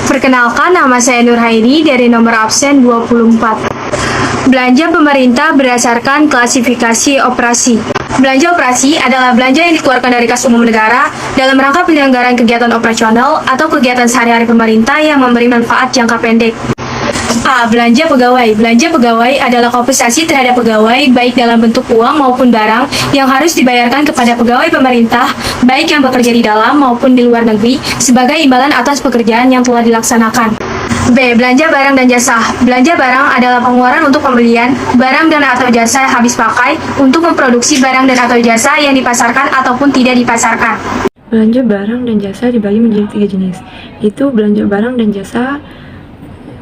Perkenalkan, nama saya Nur Hairi dari nomor absen 24. Belanja pemerintah berdasarkan klasifikasi operasi. Belanja operasi adalah belanja yang dikeluarkan dari kas umum negara dalam rangka penyelenggaraan kegiatan operasional atau kegiatan sehari-hari pemerintah yang memberi manfaat jangka pendek. A. Belanja pegawai. Belanja pegawai adalah kompensasi terhadap pegawai baik dalam bentuk uang maupun barang yang harus dibayarkan kepada pegawai pemerintah baik yang bekerja di dalam maupun di luar negeri sebagai imbalan atas pekerjaan yang telah dilaksanakan. B. Belanja barang dan jasa. Belanja barang adalah pengeluaran untuk pembelian barang dan atau jasa habis pakai untuk memproduksi barang dan atau jasa yang dipasarkan ataupun tidak dipasarkan. Belanja barang dan jasa dibagi menjadi 3 jenis, yaitu belanja barang dan jasa.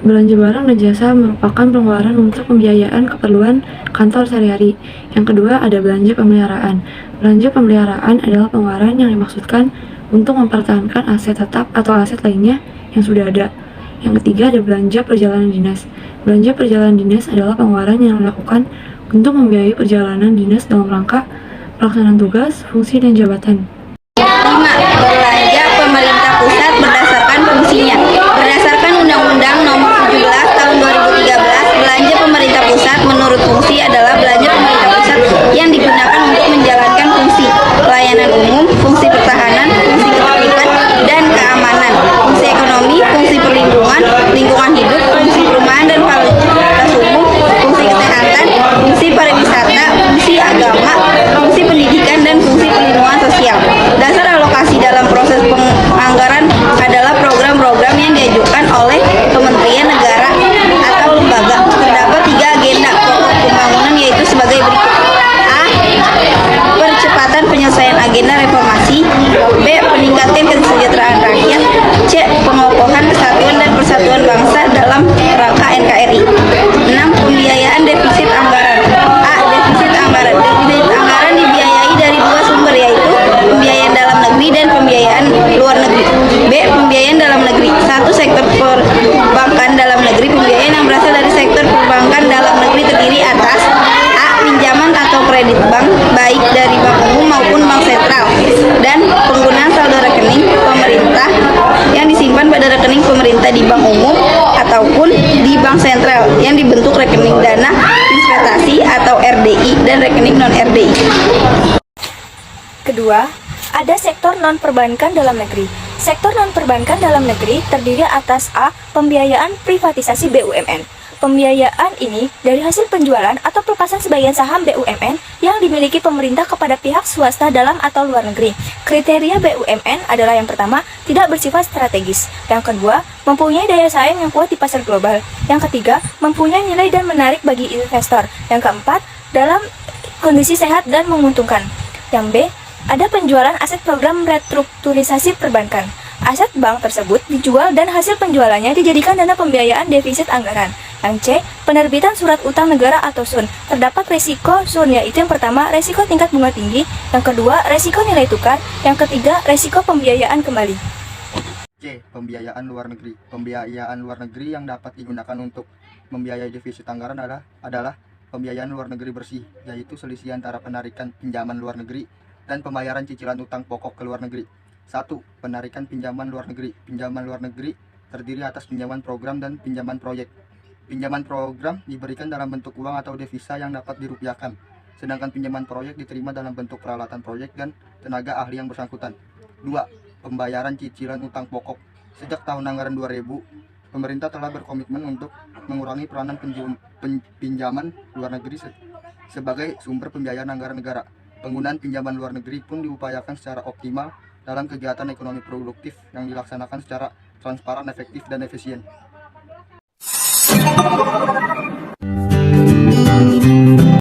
Belanja barang dan jasa merupakan pengeluaran untuk pembiayaan keperluan kantor sehari-hari. Yang kedua ada belanja pemeliharaan. Belanja pemeliharaan adalah pengeluaran yang dimaksudkan untuk mempertahankan aset tetap atau aset lainnya yang sudah ada. Yang ketiga ada belanja perjalanan dinas. Belanja perjalanan dinas adalah pengeluaran yang dilakukan untuk membiayai perjalanan dinas dalam rangka pelaksanaan tugas, fungsi, dan jabatan. 5. Belanja pemerintah pusat berdasarkan fungsinya. Berdasarkan Undang-Undang Nomor 17 Tahun 2013, belanja pemerintah pusat menurut fungsi adalah belanja pemerintah pusat yang digunakan untuk menjalankan fungsi pelayanan umum, fungsi pertahanan, fungsi ketertiban dan keamanan, fungsi ekonomi, fungsi perlindungan, lingkungan hidup, fungsi perumahan dan fasilitas umum, fungsi kesehatan, fungsi pariwisata, fungsi agama, fungsi pendidikan, dan fungsi perlindungan sosial. Dasar alokasi dalam proses penganggaran adalah program-program yang diajukan oleh kementerian negara atau lembaga. Terdapat 3 agenda pokok pembangunan, yaitu sebagai berikut. A. Percepatan penyelesaian agenda reformasi. B. Peningkatan kesejahteraan rakyat. C. Pengokohan kesatuan dan persatuan bangsa dalam rangka NKRI. 6. Pembiayaan defisit anggaran. A. Defisit anggaran. Defisit anggaran dibiayai dari 2 sumber, yaitu pembiayaan dalam negeri dan pembiayaan luar negeri. B. Pembiayaan dalam negeri. 1. Sektor perbankan dalam negeri. Pembiayaan yang berasal dari sektor perbankan dalam negeri terdiri atas A. Pinjaman atau kredit bank, baik dari bank umum maupun bank sentral, dan penggunaan saldo rekening pemerintah yang disimpan pada rekening pemerintah di bank umum ataupun di bank sentral yang dibentuk rekening dana investasi atau RDI dan rekening non-RDI. Kedua, ada sektor non-perbankan dalam negeri. Sektor non-perbankan dalam negeri terdiri atas A. Pembiayaan privatisasi BUMN. Pembiayaan ini dari hasil penjualan atau pelepasan sebagian saham BUMN yang dimiliki pemerintah kepada pihak swasta dalam atau luar negeri. Kriteria BUMN adalah yang pertama, tidak bersifat strategis. Yang kedua, mempunyai daya saing yang kuat di pasar global. Yang ketiga, mempunyai nilai dan menarik bagi investor. Yang keempat, dalam kondisi sehat dan menguntungkan. Yang B, ada penjualan aset program restrukturisasi perbankan. Aset bank tersebut dijual dan hasil penjualannya dijadikan dana pembiayaan defisit anggaran. Yang C, penerbitan surat utang negara atau SUN. Terdapat resiko SUN, yaitu yang pertama, resiko tingkat bunga tinggi. Yang kedua, resiko nilai tukar. Yang ketiga, resiko pembiayaan kembali. C. Pembiayaan luar negeri. Pembiayaan luar negeri yang dapat digunakan untuk membiayai defisit anggaran adalah pembiayaan luar negeri bersih, yaitu selisih antara penarikan pinjaman luar negeri dan pembayaran cicilan utang pokok ke luar negeri. 1. Penarikan pinjaman luar negeri. Pinjaman luar negeri terdiri atas pinjaman program dan pinjaman proyek. Pinjaman program diberikan dalam bentuk uang atau devisa yang dapat dirupiahkan, sedangkan pinjaman proyek diterima dalam bentuk peralatan proyek dan tenaga ahli yang bersangkutan. 2. Pembayaran cicilan utang pokok. Sejak tahun anggaran 2000, pemerintah telah berkomitmen untuk mengurangi peranan pinjaman luar negeri sebagai sumber pembiayaan anggaran negara. Penggunaan pinjaman luar negeri pun diupayakan secara optimal dalam kegiatan ekonomi produktif yang dilaksanakan secara transparan, efektif, dan efisien.